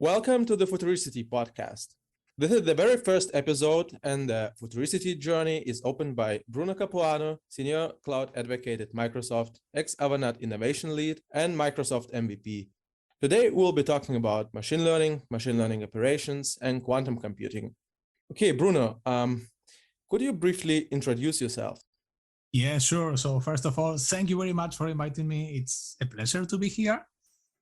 Welcome to the Futurisity Podcast. This is the very first episode, and the Futurisity journey is opened by Bruno Capuano, Senior Cloud Advocate at Microsoft, Ex-Avanade Innovation Lead, and Microsoft MVP. Today, we'll be talking about machine learning operations, and quantum computing. Okay, Bruno, could you briefly introduce yourself? Yeah, sure. So first of all, thank you very much for inviting me. It's a pleasure to be here.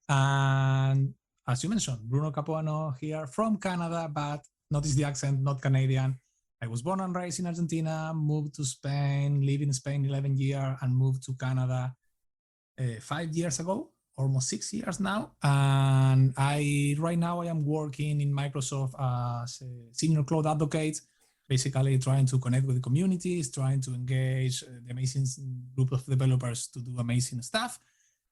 And as you mentioned, Bruno Capuano here from Canada, but notice the accent, not Canadian. I was born and raised in Argentina, moved to Spain, lived in Spain 11 years, and moved to Canada 5 years ago, almost 6 years now. And right now I am working in Microsoft as a senior cloud advocate, basically trying to connect with the communities, trying to engage the amazing group of developers to do amazing stuff.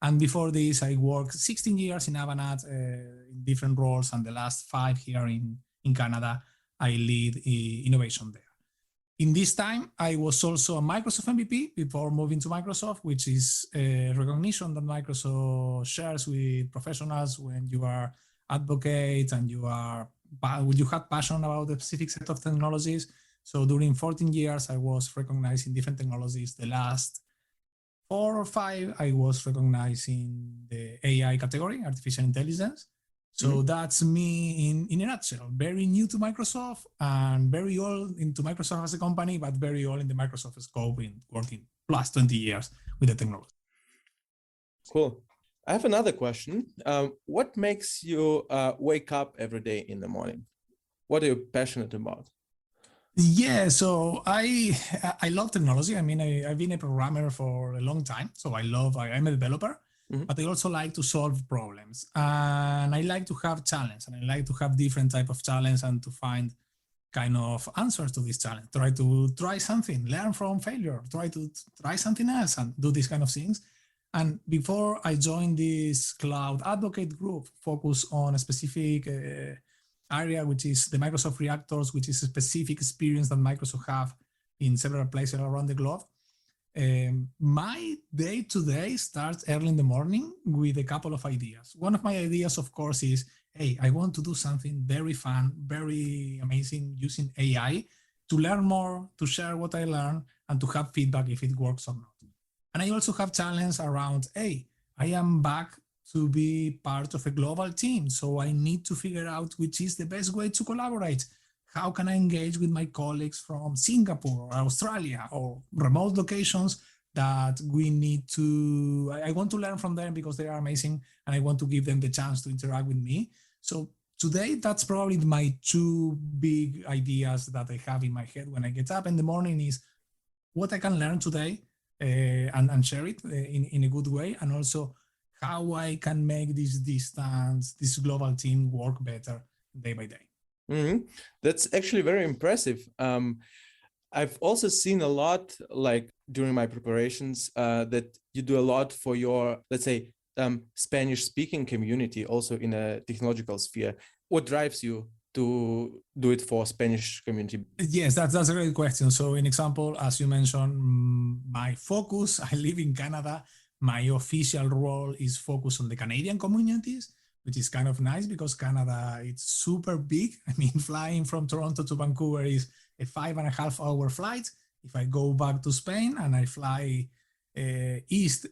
And before this, I worked 16 years in Avanade in different roles, and the last 5 here in Canada, I lead innovation there. In this time, I was also a Microsoft MVP before moving to Microsoft, which is a recognition that Microsoft shares with professionals when you are advocate and you have passion about a specific set of technologies. So during 14 years, I was recognized in different technologies. The last 4 or 5, I was recognized in the AI category, artificial intelligence. So that's me in a nutshell. Very new to Microsoft and very old into Microsoft as a company, but very old in the Microsoft scope in working plus 20 years with the technology. Cool. I have another question. What makes you wake up every day in the morning? What are you passionate about? Yeah, so I love technology. I mean, I've been a programmer for a long time, so I'm a developer, but I also like to solve problems, and I like to have challenge, and I like to have different type of challenge and to find kind of answers to this challenge. Try something, learn from failure, try something else, and do these kind of things. And before I joined this cloud advocate group, focus on a specific area, which is the Microsoft reactors, which is a specific experience that Microsoft have in several places around the globe. My day-to-day starts early in the morning with a couple of ideas. One of my ideas, of course, is, hey, I want to do something very fun, very amazing using AI to learn more, to share what I learn, and to have feedback if it works or not. And I also have challenge around, hey, I am back to be part of a global team. So I need to figure out which is the best way to collaborate. How can I engage with my colleagues from Singapore or Australia or remote locations that we need to, I want to learn from them because they are amazing and I want to give them the chance to interact with me. So today, that's probably my 2 big ideas that I have in my head when I get up in the morning is what I can learn today and share it in a good way, and also how I can make this global team work better day by day. That's actually very impressive. I've also seen a lot, like during my preparations, that you do a lot for your, let's say, Spanish-speaking community, also in a technological sphere. What drives you to do it for Spanish community? Yes, that's a great question. So, in example, as you mentioned, my focus, I live in Canada. My official role is focused on the Canadian communities, which is kind of nice because Canada, it's super big. I mean, flying from Toronto to Vancouver is a 5.5-hour flight. If I go back to Spain and I fly east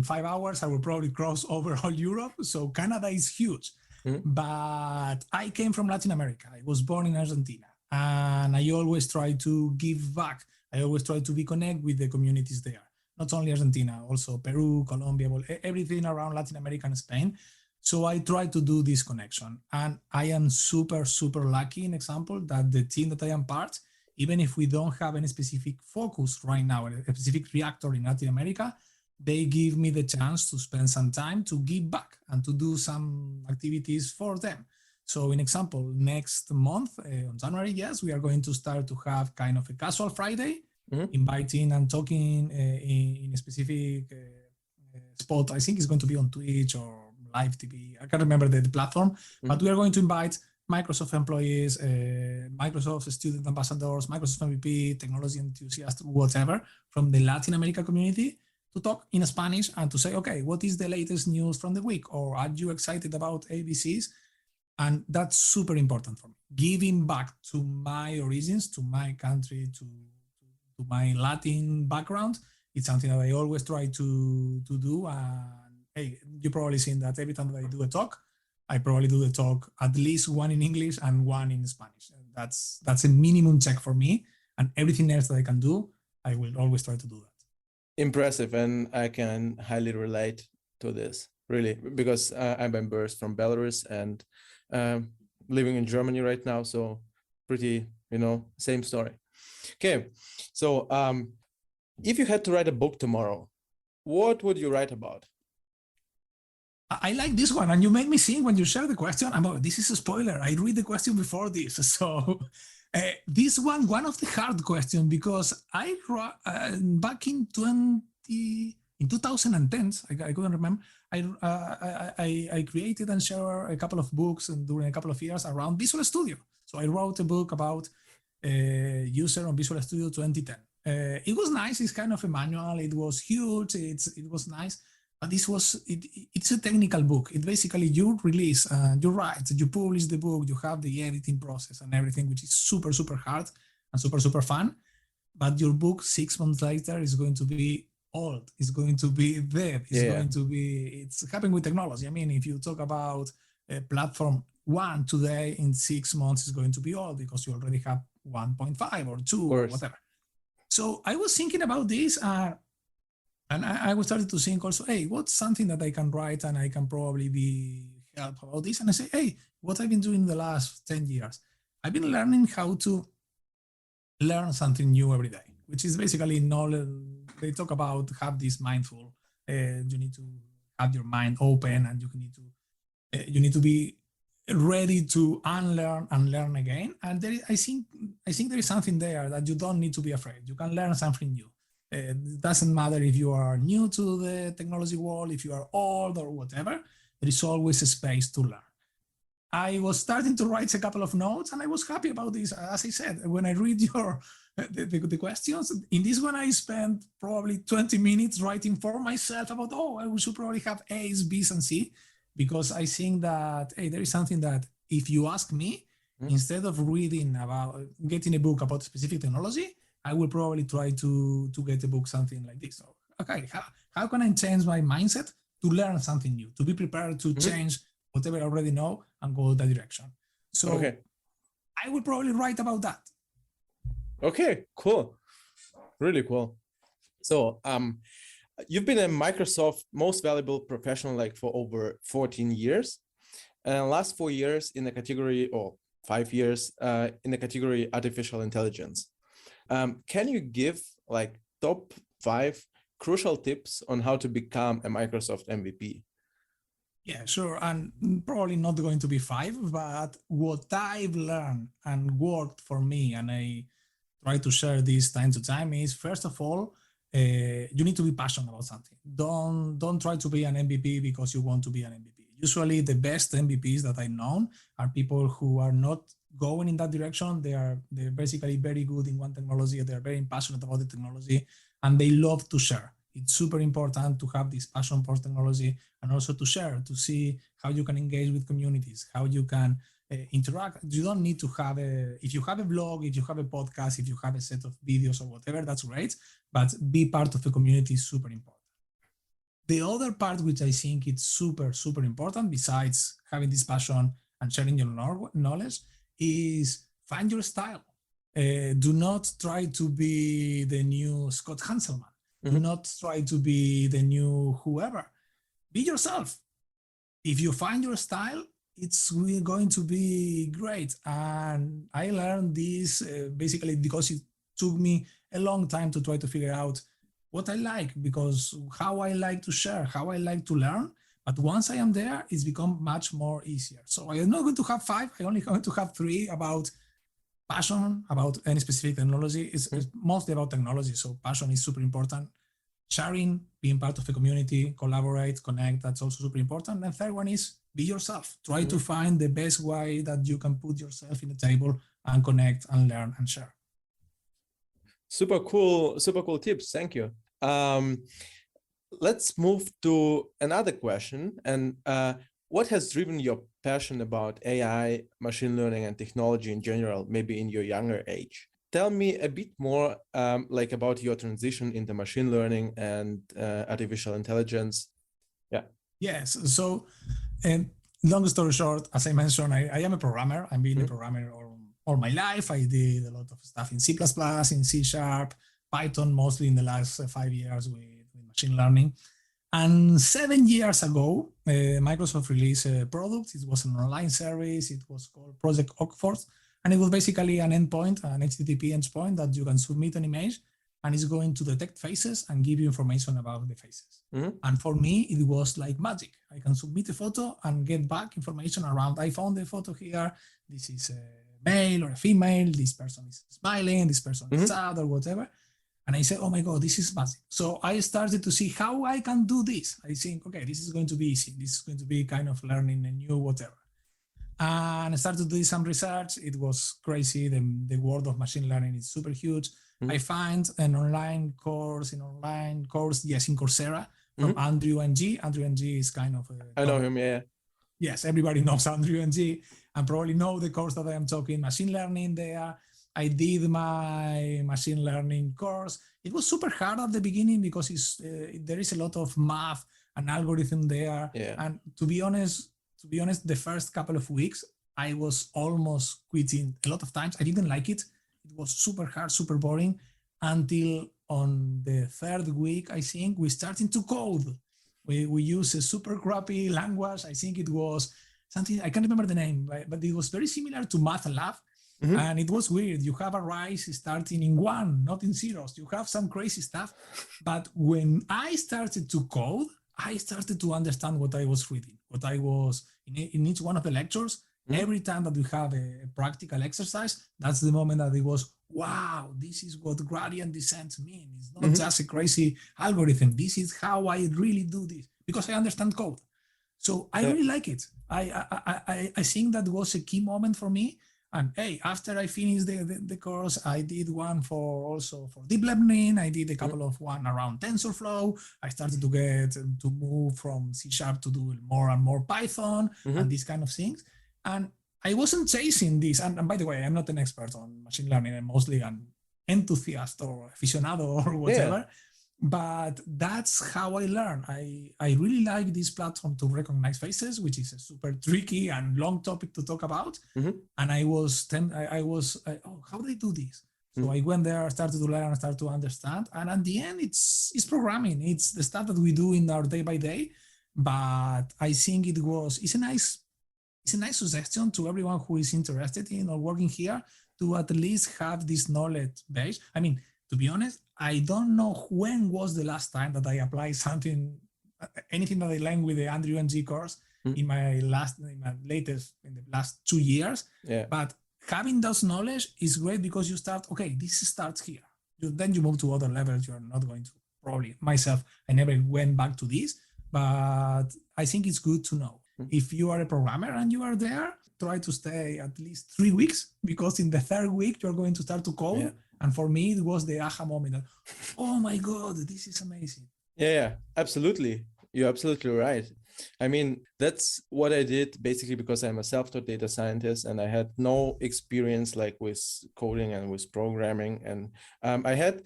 5 hours, I will probably cross over all Europe. So Canada is huge. But I came from Latin America. I was born in Argentina, and I always try to give back. I always try to be connected with the communities there. Not only Argentina, also Peru, Colombia, everything around Latin America and Spain. So I try to do this connection. And I am super, super lucky, in example, that the team that I am part, even if we don't have any specific focus right now, a specific reactor in Latin America, they give me the chance to spend some time to give back and to do some activities for them. So in example, next month, on January, yes, we are going to start to have kind of a casual Friday, inviting and talking in a specific spot. I think it's going to be on Twitch or live TV. I can't remember the platform, but we are going to invite Microsoft employees, Microsoft student ambassadors, Microsoft MVP, technology enthusiasts, whatever, from the Latin America community to talk in Spanish and to say, okay, what is the latest news from the week? Or are you excited about ABCs? And that's super important for me. Giving back to my origins, to my country, to my Latin background, it's something that I always try to do. And hey, you probably seen that every time that I do a talk, I probably do the talk at least one in English and one in Spanish. That's a minimum check for me. And everything else that I can do, I will always try to do that. Impressive, and I can highly relate to this, really, because I'm members from Belarus and living in Germany right now, so pretty, same story. Okay, so if you had to write a book tomorrow, what would you write about? I like this one, and you made me think when you share the question. This is a spoiler. I read the question before this, so this one of the hard questions, because I back in 2010, I couldn't remember. I created and shared a couple of books during a couple of years around Visual Studio. So I wrote a book about user on Visual Studio 2010. It was nice. It's kind of a manual. It was huge. It was nice. But it's a technical book. It basically, you release, you write, you publish the book, you have the editing process and everything, which is super, super hard and super, super fun. But your book 6 months later is going to be old. It's going to be dead. It's happening with technology. I mean, if you talk about platform 1 today, in 6 months is going to be old because you already have 1.5 or 2 or whatever. So I was thinking about this, and I started to think also, hey, what's something that I can write and I can probably be help about this? And I say, hey, what I've been doing the last 10 years, I've been learning how to learn something new every day, which is basically knowledge. They talk about have this mindful. You need to have your mind open, and you need to be ready to unlearn and learn again. And I think there is something there that you don't need to be afraid. You can learn something new. It doesn't matter if you are new to the technology world, if you are old or whatever, there is always a space to learn. I was starting to write a couple of notes, and I was happy about this. As I said, when I read the questions, in this one I spent probably 20 minutes writing for myself about, I should probably have A's, B's, and C, because I think that, hey, there is something that if you ask me, instead of reading about getting a book about specific technology, I will probably try to get a book, something like this. So, okay, how can I change my mindset to learn something new, to be prepared to change whatever I already know and go that direction? So I will probably write about that. Okay, cool. Really cool. So you've been a Microsoft most valuable professional for over 14 years. And last 4 years in the category, or 5 years in the category artificial intelligence. Can you give top 5 crucial tips on how to become a Microsoft MVP? Yeah, sure. And probably not going to be 5, but what I've learned and worked for me, and I try to share this time to time, is first of all, you need to be passionate about something. Don't try to be an MVP because you want to be an MVP. Usually the best MVPs that I've known are people who are not going in that direction. They're basically very good in one technology. They're very passionate about the technology, and they love to share. It's super important to have this passion for technology, and also to share, to see how you can engage with communities, how you can interact. You don't need to have if you have a blog, if you have a podcast, if you have a set of videos or whatever, that's great, but be part of the community is super important. The other part, which I think it's super, super important, besides having this passion and sharing your knowledge, is find your style. Do not try to be the new Scott Hanselman. Do not try to be the new whoever. Be yourself. If you find your style, it's going to be great. And I learned this basically because it took me a long time to try to figure out what I like, because how I like to share, how I like to learn. But once I am there, it's become much more easier. So I am not going to have 5. I only going to have 3 about passion, about any specific technology. It's mostly about technology. So passion is super important. Sharing, being part of a community, collaborate, connect, that's also super important. And third one is be yourself. Try to find the best way that you can put yourself in the table and connect and learn and share. Super cool tips. Thank you. Let's move to another question. And what has driven your passion about AI, machine learning, and technology in general, maybe in your younger age? Tell me a bit more like about your transition into machine learning and artificial intelligence. Yeah. Yes. So, long story short, as I mentioned, I am a programmer. I've been a programmer all my life. I did a lot of stuff in C++, in C#, Python, mostly in the last 5 years with machine learning. And 7 years ago, Microsoft released a product. It was an online service. It was called Project Oxford. And it was basically an endpoint, an HTTP endpoint that you can submit an image and it's going to detect faces and give you information about the faces. And for me, it was like magic. I can submit a photo and get back information around, I found the photo here. This is a male or a female. This person is smiling. This person is sad or whatever. And I said, oh my God, this is magic. So I started to see how I can do this. I think, okay, this is going to be easy. This is going to be kind of learning a new whatever. And I started to do some research. It was crazy. The world of machine learning is super huge. I find an online course, yes, in Coursera from Andrew Ng. Andrew Ng is kind of I know him, yeah. Yes, everybody knows Andrew Ng and probably know the course that I am talking, machine learning there. I did my machine learning course. It was super hard at the beginning because there is a lot of math and algorithm there. Yeah. And to be honest, the first couple of weeks, I was almost quitting a lot of times. I didn't like it. It was super hard, super boring until on the third week, I think, we started to code. We use a super crappy language. I think it was something, I can't remember the name, but it was very similar to MATLAB. And it was weird. You have arrays starting in 1, not in zeros. You have some crazy stuff. But when I started to code, I started to understand what I was reading, what I was in each one of the lectures. Every time that we have a practical exercise, that's the moment that it was, wow, this is what gradient descent means. It's not just a crazy algorithm. This is how I really do this because I understand code. So I really like it. I think that was a key moment for me. And hey, after I finished the course, I did one for deep learning. I did a couple of one around TensorFlow. I started to move from C# to do more and more Python and these kind of things. And I wasn't chasing this. And by the way, I'm not an expert on machine learning. I'm mostly an enthusiast or aficionado or whatever. Yeah. But that's how I learn. I really like this platform to recognize faces, which is a super tricky and long topic to talk about. And I was, how do I do this? So I went there, started to learn, started to understand. And at the end, it's programming. It's the stuff that we do in our day by day. But I think it's a nice suggestion to everyone who is interested in or working here to at least have this knowledge base. I mean, to be honest, I don't know when was the last time that I applied anything that I learned with the Andrew Ng course in the last 2 years. Yeah. But having those knowledge is great because you start, okay, this starts here. Then you move to other levels. You're not going to, probably myself, I never went back to this, but I think it's good to know. If you are a programmer and you are there, try to stay at least 3 weeks because in the third week, you're going to start to code. Yeah. And for me, it was the aha moment that, oh my God, this is amazing. Yeah, absolutely. You're absolutely right. I mean, that's what I did basically because I'm a self-taught data scientist and I had no experience like with coding and with programming. And I had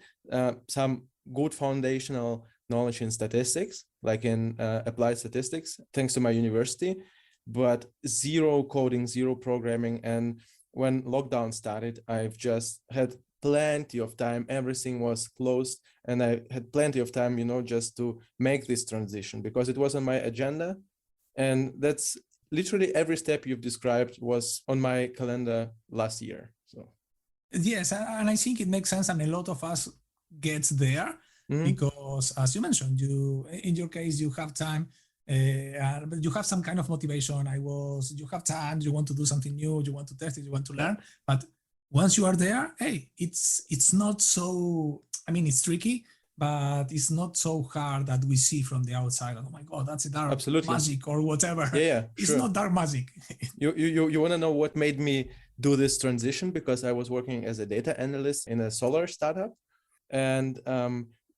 some good foundational knowledge in statistics, like in applied statistics, thanks to my university, but zero coding, zero programming. And when lockdown started, I've just had plenty of time. Everything was closed and I had plenty of time, just to make this transition because it was on my agenda. And that's literally every step you've described was on my calendar last year. So yes, and I think it makes sense. And a lot of us gets there because as you mentioned, in your case, you have time, but you have some kind of motivation. You have time, you want to do something new, you want to test it, you want to learn, but once you are there, hey, it's not so, I mean, it's tricky, but it's not so hard that we see from the outside. Oh my God, that's a dark magic or whatever. Yeah, it's not dark magic. You want to know what made me do this transition? Because I was working as a data analyst in a solar startup. And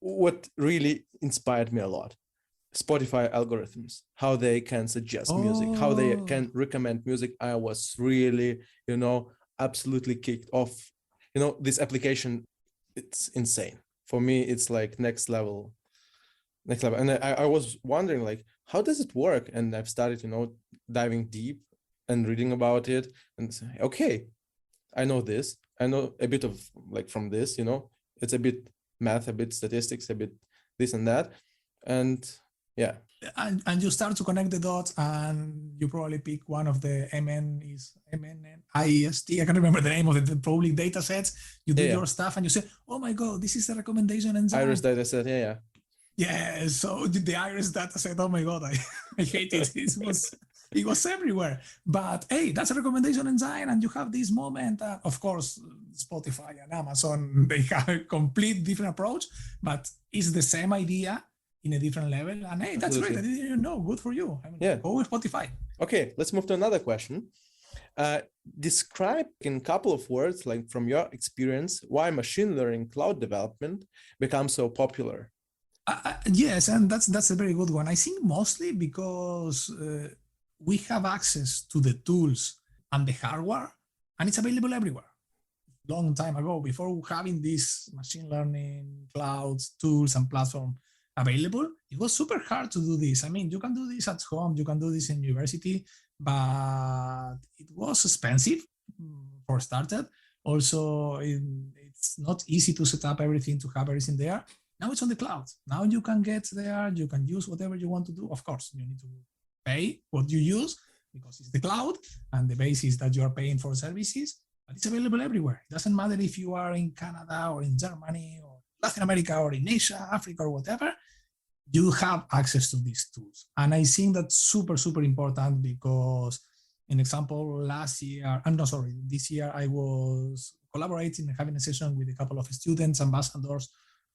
what really inspired me a lot Spotify algorithms, how they can suggest music, how they can recommend music. I was really, absolutely kicked off. This application, it's insane. For me, it's like next level. And I was wondering, like, how does it work? And I've started, diving deep and reading about it and say, okay, I know this. I know a bit of like from this, it's a bit math, a bit statistics, a bit this and that. And yeah. And you start to connect the dots, and you probably pick one of the MNIEST. I can't remember the name of the public data sets. You do your stuff and you say, oh my God, this is the recommendation enzyme. Iris data set, yeah. Yeah, so the Iris data set, oh my God, I hate it. It was everywhere. But hey, that's a recommendation engine, and you have this moment. Of course, Spotify and Amazon, they have a complete different approach, but it's the same idea in a different level. And hey, that's great. I didn't even know. Good for you. Go with Spotify. Okay, let's move to another question. Describe in a couple of words, like from your experience, why machine learning cloud development becomes so popular. Yes, and that's a very good one. I think mostly because we have access to the tools and the hardware, and it's available everywhere. Long time ago, before having these machine learning clouds, tools, and platform available, it was super hard to do this. I mean, you can do this at home, you can do this in university, but it was expensive for started. Also, it's not easy to set up everything, to have everything there. Now it's on the cloud. Now you can get there, you can use whatever you want to do. Of course, you need to pay what you use because it's the cloud, and the base is that you are paying for services, but it's available everywhere. It doesn't matter if you are in Canada or in Germany or Latin America or in Asia, Africa, or whatever, you have access to these tools. And I think that's super, super important because, in example, this year I was collaborating and having a session with a couple of students, ambassadors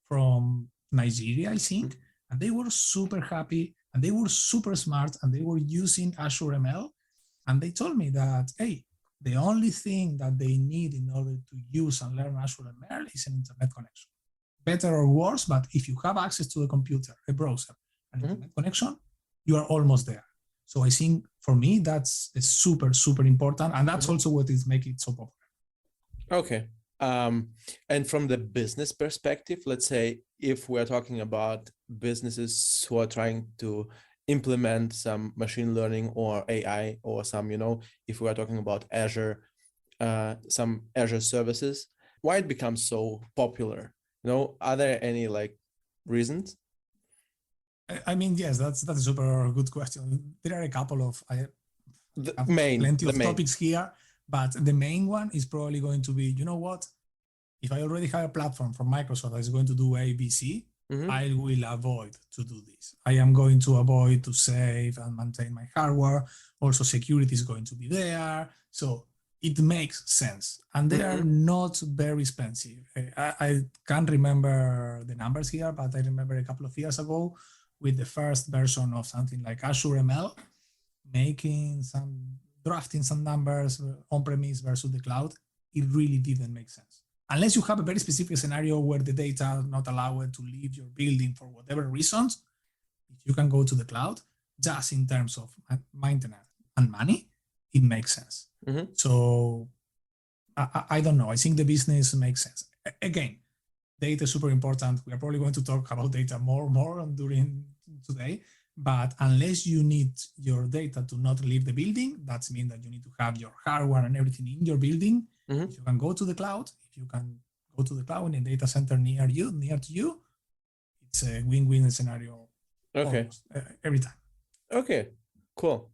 from Nigeria, I think, and they were super happy and they were super smart and they were using Azure ML. And they told me that, hey, the only thing that they need in order to use and learn Azure ML is an internet connection. Better or worse, but if you have access to a computer, a browser, an internet connection, you are almost there. So I think for me, that's super, super important. And that's also what is making it so popular. Okay. And from the business perspective, let's say if we're talking about businesses who are trying to implement some machine learning or AI or some, if we are talking about Azure, some Azure services, why it becomes so popular? Are there any reasons? I mean, yes, that's a super good question. There are a couple of plenty of topics here, but the main one is probably going to be, you know what? If I already have a platform from Microsoft that is going to do A, B, C, I will avoid to do this. I am going to avoid to save and maintain my hardware. Also, security is going to be there. So it makes sense. And they are not very expensive. I can't remember the numbers here, but I remember a couple of years ago with the first version of something like Azure ML, drafting some numbers on-premise versus the cloud, it really didn't make sense. Unless you have a very specific scenario where the data are not allowed to leave your building for whatever reasons, if you can go to the cloud, just in terms of maintenance and money, it makes sense. So I don't know. I think the business makes sense. Again, data is super important. We are probably going to talk about data more during today. But unless you need your data to not leave the building, that means that you need to have your hardware and everything in your building. If you can go to the cloud, in a data center near to you, it's a win-win scenario. Okay. Every time. Okay, cool.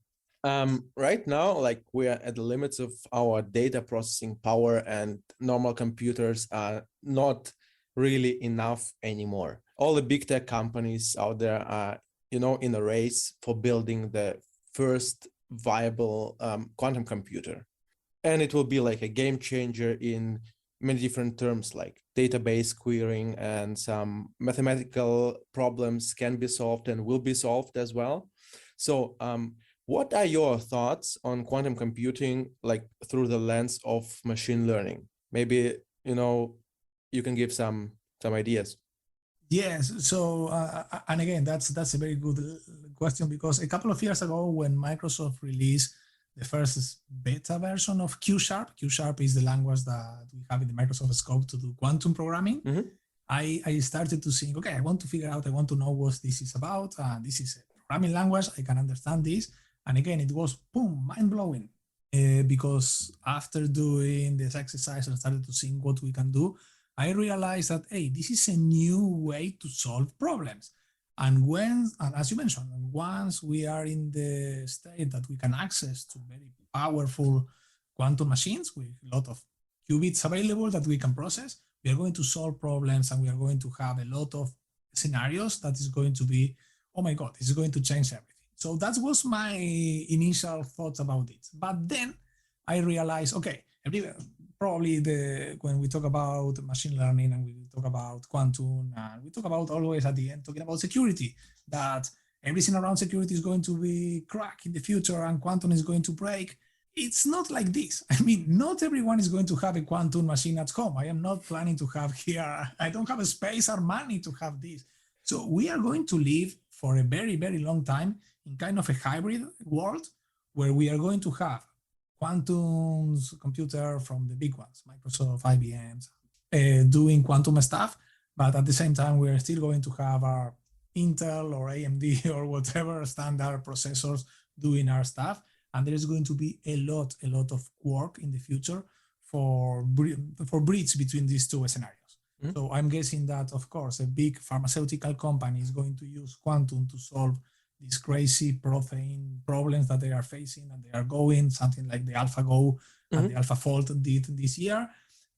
Right now, we are at the limits of our data processing power, and normal computers are not really enough anymore. All the big tech companies out there are, in a race for building the first viable quantum computer. And it will be like a game changer in many different terms, like database querying, and some mathematical problems can be solved and will be solved as well. So what are your thoughts on quantum computing, through the lens of machine learning? Maybe, you can give some ideas. Yes. So, and again, that's a very good question, because a couple of years ago, when Microsoft released the first beta version of Q Sharp, Q Sharp is the language that we have in the Microsoft scope to do quantum programming. Mm-hmm. I started to think, okay, I want to know what this is about. This is a programming language. I can understand this. And again, it was boom, mind blowing. Because after doing this exercise and started to see what we can do, I realized that, hey, this is a new way to solve problems. And as you mentioned, once we are in the state that we can access to very powerful quantum machines with a lot of qubits available that we can process, we are going to solve problems, and we are going to have a lot of scenarios that is going to be, oh my God, this is going to change everything. So that was my initial thoughts about it. But then I realized, okay, probably when we talk about machine learning and we talk about quantum, and we talk about always at the end talking about security, that everything around security is going to be cracked in the future and quantum is going to break. It's not like this. I mean, not everyone is going to have a quantum machine at home. I am not planning to have here, I don't have a space or money to have this. So we are going to live for a very, very long time in kind of a hybrid world, where we are going to have quantum computer from the big ones, Microsoft, IBM's, doing quantum stuff, but at the same time, we are still going to have our Intel or AMD or whatever standard processors doing our stuff. And there is going to be a lot of work in the future for bridge between these two scenarios. Mm-hmm. So I'm guessing that, of course, a big pharmaceutical company is going to use quantum to solve these crazy protein problems that they are facing, and they are going something like the AlphaGo and the AlphaFold did this year.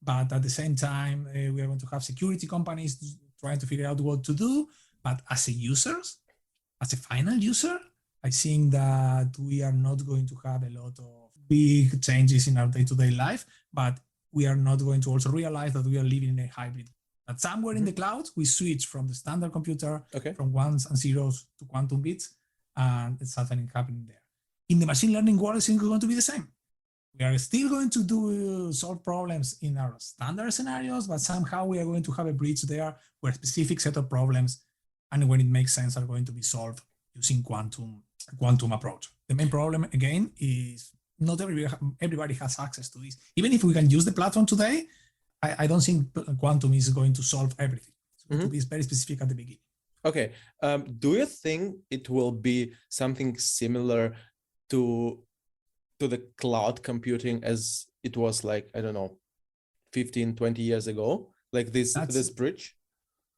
But at the same time, we are going to have security companies trying to figure out what to do. But as a final user, I think that we are not going to have a lot of big changes in our day-to-day life, but we are not going to also realize that we are living in a hybrid. That somewhere in the cloud, we switch from the standard computer, from ones and zeros to quantum bits, and it's something happening there. In the machine learning world, it's going to be the same. We are still going to solve problems in our standard scenarios, but somehow we are going to have a bridge there where a specific set of problems, and when it makes sense, are going to be solved using quantum approach. The main problem, again, is not everybody has access to this. Even if we can use the platform today, I don't think quantum is going to solve everything. It's going to be very specific at the beginning. Okay. Do you think it will be something similar to the cloud computing as it was, like, I don't know, 15, 20 years ago? Like this bridge?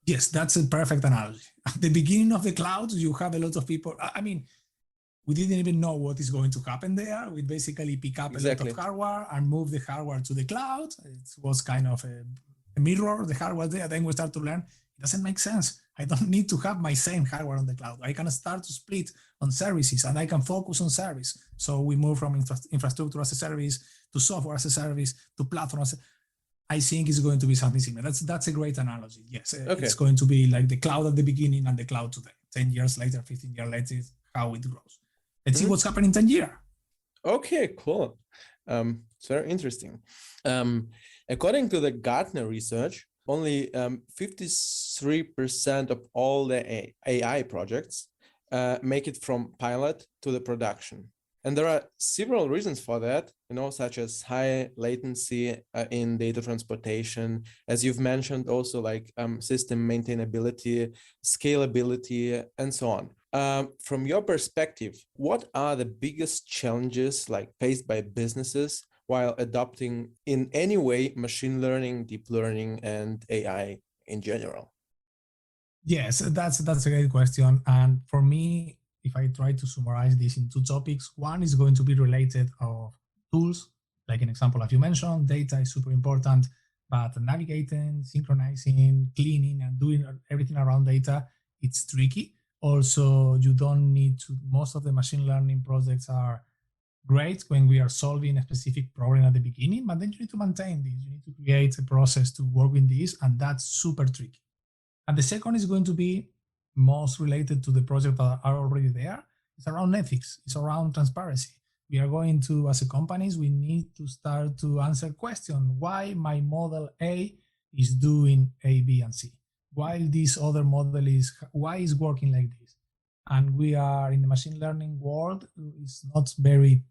Yes, that's a perfect analogy. At the beginning of the cloud, you have a lot of people. I mean, we didn't even know what is going to happen there. We basically pick up a lot of hardware and move the hardware to the cloud. It was kind of a mirror, the hardware there. Then we start to learn, it doesn't make sense. I don't need to have my same hardware on the cloud. I can start to split on services, and I can focus on service. So we move from infrastructure as a service to software as a service to platform as a I think it's going to be something similar. That's a great analogy. Yes, It's going to be like the cloud at the beginning and the cloud today. 10 years later, 15 years later, how it grows. Let's see what's happening in 10 years. Okay, cool. It's very interesting. According to the Gartner research, only 53% of all the AI projects make it from pilot to the production. And there are several reasons for that, such as high latency in data transportation, as you've mentioned, also like system maintainability, scalability, and so on. From your perspective, what are the biggest challenges faced by businesses while adopting in any way machine learning, deep learning, and AI in general? Yes, that's a great question. And for me, if I try to summarize this in two topics, one is going to be related of tools, like an example, as you mentioned, data is super important, but navigating, synchronizing, cleaning, and doing everything around data, it's tricky. Also, you don't need to, most of the machine learning projects are great when we are solving a specific problem at the beginning, but then you need to maintain this. You need to create a process to work with this, and that's super tricky. And the second is going to be most related to the projects that are already there. It's around ethics. It's around transparency. We are going to, as a companies, we need to start to answer question why my model A is doing A, B, and C. while this other model is, why is working like this? And we are in the machine learning world, it's not very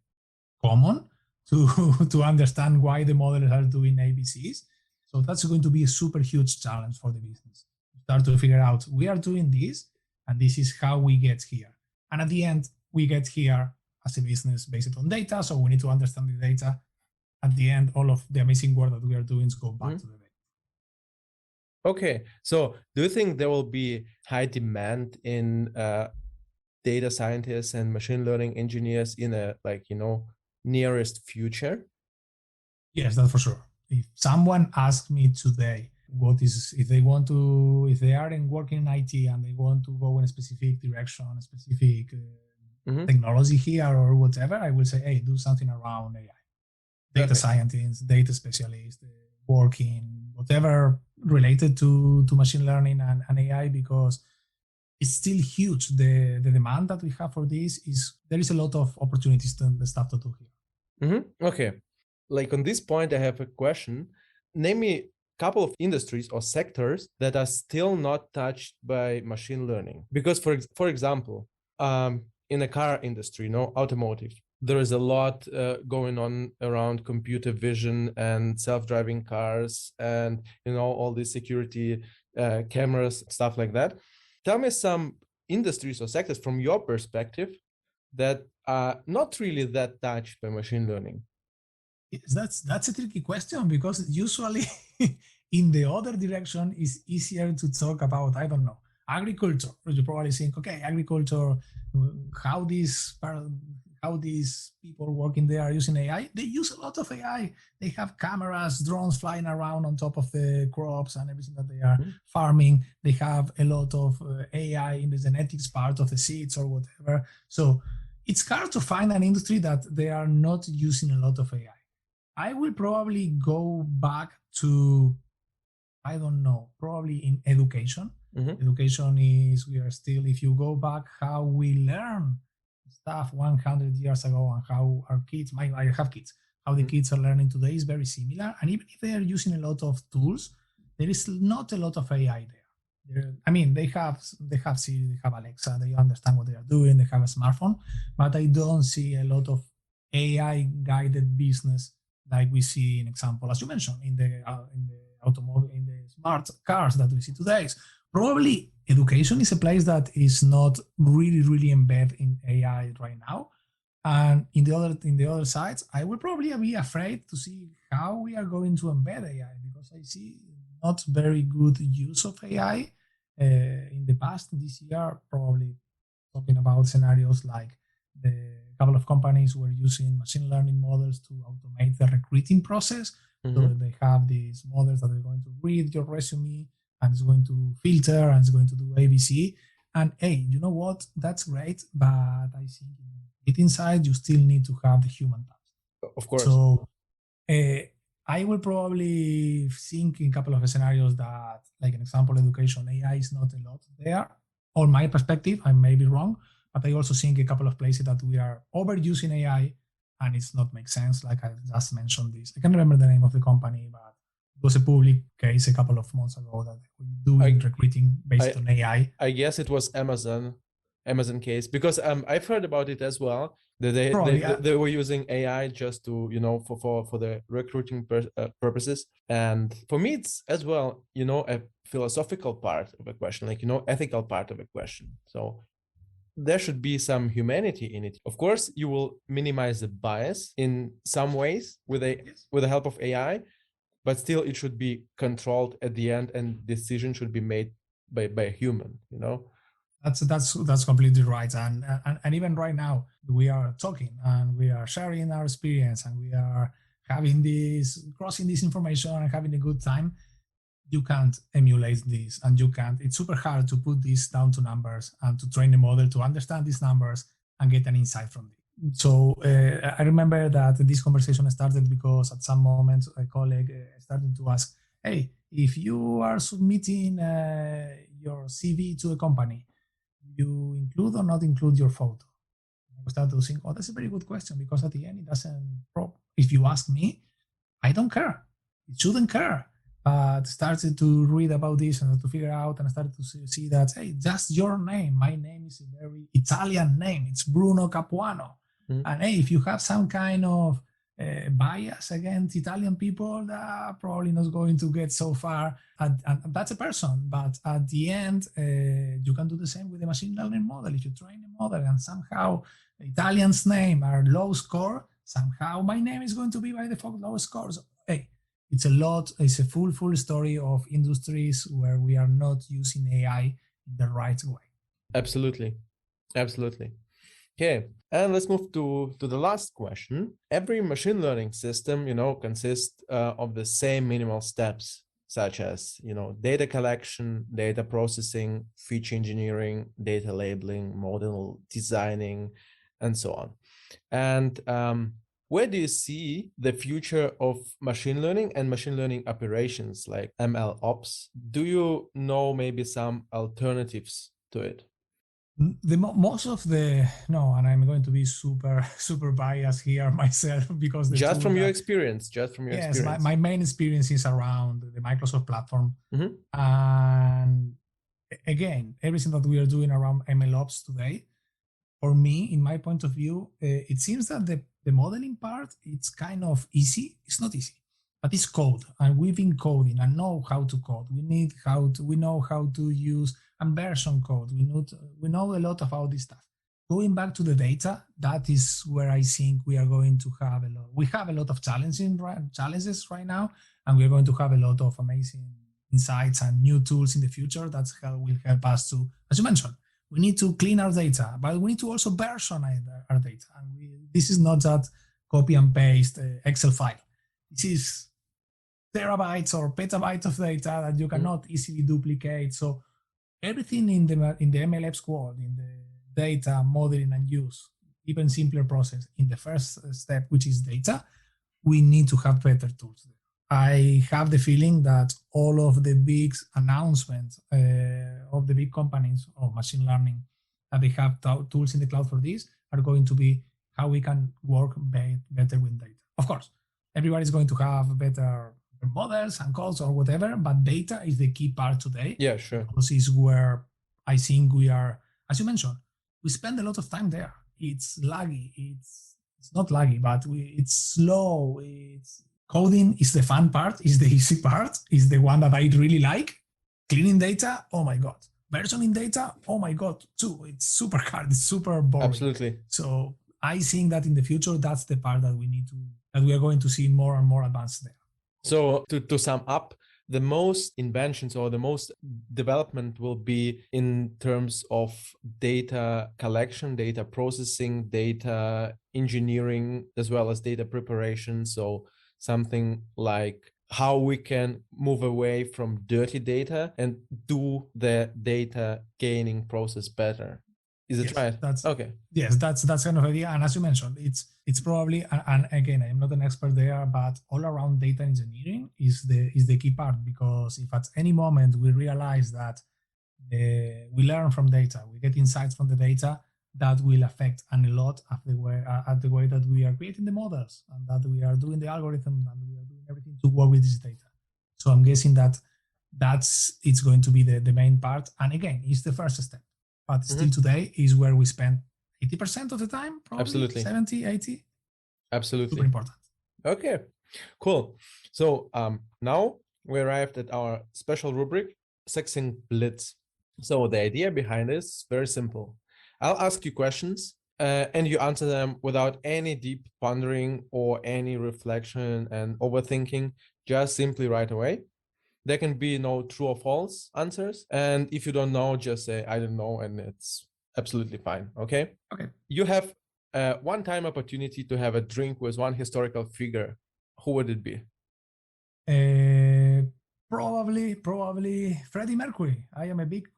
common to, to understand why the models are doing ABCs. So that's going to be a super huge challenge for the business. Start to figure out, we are doing this, and this is how we get here. And at the end, we get here as a business based on data. So we need to understand the data. At the end, all of the amazing work that we are doing is go back to the data. Okay. So do you think there will be high demand in data scientists and machine learning engineers in a, nearest future? Yes, that's for sure. If someone asked me today, if they are working in IT and they want to go in a specific direction, a specific technology here or whatever, I will say, hey, do something around AI. Data scientists, data specialists, working, whatever related to machine learning and AI, because it's still huge. The demand that we have for this there is a lot of opportunities and stuff to do here. Okay. Like on this point, I have a question. Name me a couple of industries or sectors that are still not touched by machine learning. Because for example, in the car industry, automotive, there is a lot going on around computer vision and self-driving cars and, all these security cameras, stuff like that. Tell me some industries or sectors from your perspective that are not really that touched by machine learning. Yes, that's a tricky question, because usually in the other direction is easier to talk about, I don't know, agriculture. You probably think, okay, agriculture, how these people working there are using AI. They use a lot of AI. They have cameras, drones flying around on top of the crops and everything that they are farming. They have a lot of AI in the genetics part of the seeds or whatever. So it's hard to find an industry that they are not using a lot of AI. I will probably go back to, I don't know, probably in education. Education is, we are still, if you go back how we learn stuff 100 years ago and how our kids, I have kids, how the kids are learning today is very similar. And even if they are using a lot of tools, there is not a lot of AI there. They have Siri, they have Alexa, they understand what they are doing, they have a smartphone, but I don't see a lot of AI guided business like we see in example, as you mentioned, in the automobile, in the smart cars that we see today. Probably education is a place that is not really embedded in AI right now. And in the other sides, I will probably be afraid to see how we are going to embed AI, because I see not very good use of AI in the past. This year, probably talking about scenarios like the couple of companies were using machine learning models to automate the recruiting process. So they have these models that are going to read your resume and it's going to filter and it's going to do ABC. And hey, you know what? That's great, but I think inside you still need to have the human touch. Of course. So I will probably think in a couple of scenarios that, like an example, education, AI is not a lot there. On my perspective, I may be wrong, but I also think a couple of places that we are overusing AI and it's not make sense. Like I just mentioned this. I can't remember the name of the company, but it was a public case a couple of months ago that we were doing recruiting based on AI. I guess it was Amazon case, because I've heard about it as well. That they were using AI just to, for the recruiting purposes. And for me, it's as well, a philosophical part of a question, like, ethical part of a question. So there should be some humanity in it. Of course, you will minimize the bias in some ways with the help of AI, but still it should be controlled at the end, and decision should be made by a human. That's completely right. And even right now we are talking and we are sharing our experience and we are having crossing this information and having a good time. You can't emulate this, and it's super hard to put this down to numbers and to train the model to understand these numbers and get an insight from it. So I remember that this conversation started because at some moment a colleague started to ask, hey, if you are submitting your CV to a company, you include or not include your photo? I started to think, oh, that's a very good question, because at the end it doesn't, if you ask me, I don't care. It shouldn't care. but started to read about this and to figure out and started to see that, hey, just your name. My name is a very Italian name. It's Bruno Capuano. Mm-hmm. And hey, if you have some kind of bias against Italian people, that probably not going to get so far. And that's a person. But at the end, you can do the same with the machine learning model. If you train a model and somehow Italians' name are low score, somehow my name is going to be by default low scores. Hey, it's a full story of industries where we are not using AI in the right way. Absolutely. Okay, and let's move to the last question. Every machine learning system, consists of the same minimal steps, such as, data collection, data processing, feature engineering, data labeling, model designing, and so on. And where do you see the future of machine learning and machine learning operations like ML ops? Do you know maybe some alternatives to it? And I'm going to be super biased here myself because just from your experience. Yes, my main experience is around the Microsoft platform. Mm-hmm. And again, everything that we are doing around MLOps today, for me, in my point of view, it seems that the modeling part, it's kind of easy. It's not easy, but it's code, and we've been coding and know how to code. We know how to use and version code. We know a lot about this stuff. Going back to the data, that is where I think we are going to have we have a lot of challenges right now, and we're going to have a lot of amazing insights and new tools in the future that will help us to, as you mentioned, we need to clean our data, but we need to also version our data. And this is not that copy and paste Excel file. This is terabytes or petabytes of data that you cannot easily duplicate. So everything in the MLOps world, in the data modeling and use, even simpler process in the first step, which is data, we need to have better tools. I have the feeling that all of the big announcements of the big companies of machine learning that they have tools in the cloud for this are going to be how we can work better with data. Of course, everybody's going to have better models and codes or whatever, but data is the key part today. Yeah, sure. This is where I think we are, as you mentioned, we spend a lot of time there. It's laggy. It's not laggy, but it's slow. Coding is the fun part, is the easy part, is the one that I really like. Cleaning data, oh my God. Versioning data, oh my God, too. It's super hard. It's super boring. Absolutely. So I think that in the future, that's the part that we are going to see more and more advanced there. So to sum up, the most inventions or the most development will be in terms of data collection, data processing, data engineering, as well as data preparation. So something like how we can move away from dirty data and do the data gaining process better. Is it right? Okay. Yes, that's kind of idea. And as you mentioned, it's probably, and again, I'm not an expert there, but all around data engineering is the key part, because if at any moment we realize that we learn from data, we get insights from the data, that will affect a lot of the way that we are creating the models and that we are doing the algorithm and we are doing everything to work with this data. So I'm guessing it's going to be the main part. And again, it's the first step. But still today is where we spend 80% of the time, probably. Absolutely. 70, 80. Absolutely. Super important. Okay, cool. So now we arrived at our special rubric, Sexing Blitz. So the idea behind this is very simple. I'll ask you questions and you answer them without any deep pondering or any reflection and overthinking, just simply right away. There can be no true or false answers. And if you don't know, just say, I don't know, and it's absolutely fine. Okay? Okay. You have a one-time opportunity to have a drink with one historical figure. Who would it be? Probably Freddie Mercury. I am a big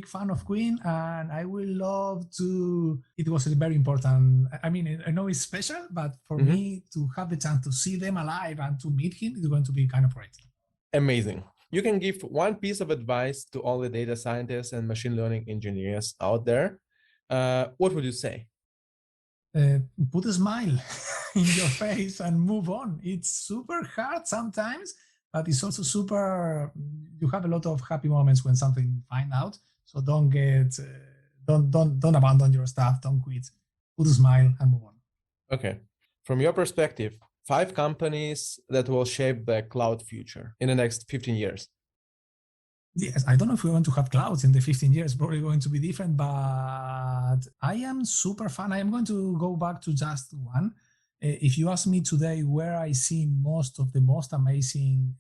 fan of Queen, and I will love to. It was very important. I mean, I know it's special, but for me to have the chance to see them alive and to meet him is going to be kind of great. Amazing. You can give one piece of advice to all the data scientists and machine learning engineers out there. What would you say? Put a smile in your face and move on. It's super hard sometimes, but it's also super, you have a lot of happy moments when something find out. So don't abandon your stuff, don't quit, put a smile and move on. Okay. From your perspective, 5 companies that will shape the cloud future in the next 15 years. Yes, I don't know if we're going to have clouds in the 15 years, probably going to be different, but I am super fan. I am going to go back to just one. If you ask me today where I see most of the most amazing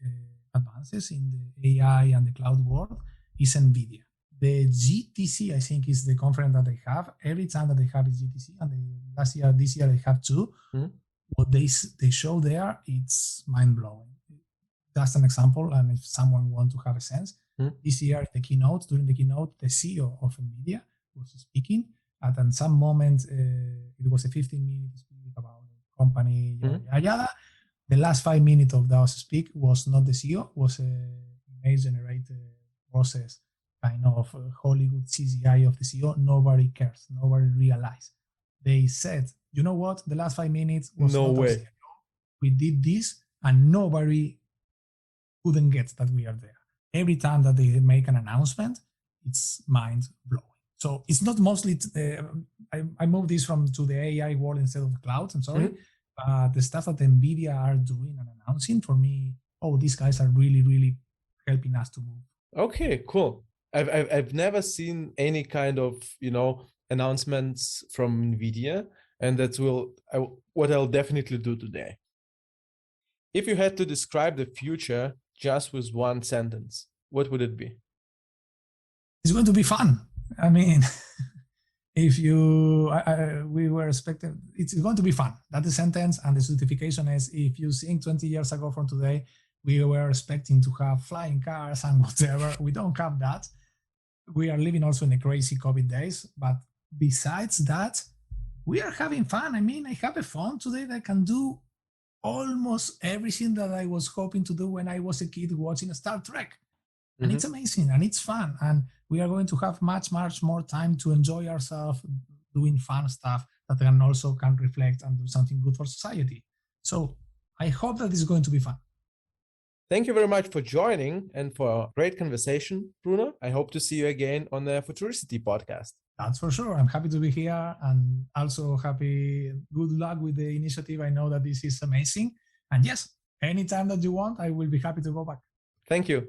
advances in the AI and the cloud world is NVIDIA. The GTC, I think, is the conference that they have. Every time that they have is GTC, and this year they have 2. Mm-hmm. What they show there, it's mind-blowing. Just an example, and if someone wants to have a sense, this year during the keynote, the CEO of NVIDIA was speaking, and at some moment, it was a 15-minute speech about the company, yada. The last 5 minutes of that speak was not the CEO, was a image-generated process, kind of Hollywood CGI of the CEO. Nobody cares. Nobody realized. They said, you know what? The last 5 minutes was no way. CEO. We did this, and nobody couldn't get that we are there. Every time that they make an announcement, it's mind-blowing. So it's not mostly, I moved this to the AI world instead of the cloud, I'm sorry. The stuff that NVIDIA are doing and announcing, for me, these guys are really, really helping us to move. Okay, cool. I've never seen any kind of, announcements from NVIDIA, and that's what I'll definitely do today. If you had to describe the future just with one sentence, what would it be? It's going to be fun. I mean, we were expecting, it's going to be fun. That's the sentence, and the certification is, if you think 20 years ago from today, we were expecting to have flying cars and whatever. We don't have that. We are living also in the crazy COVID days, but besides that, we are having fun. I mean, I have a phone today that can do almost everything that I was hoping to do when I was a kid watching Star Trek. And it's amazing and it's fun. And we are going to have much, much more time to enjoy ourselves doing fun stuff that can reflect and do something good for society. So I hope that it's going to be fun. Thank you very much for joining and for a great conversation, Bruno. I hope to see you again on the Futurisity Podcast. That's for sure. I'm happy to be here, and also good luck with the initiative. I know that this is amazing. And yes, anytime that you want, I will be happy to go back. Thank you.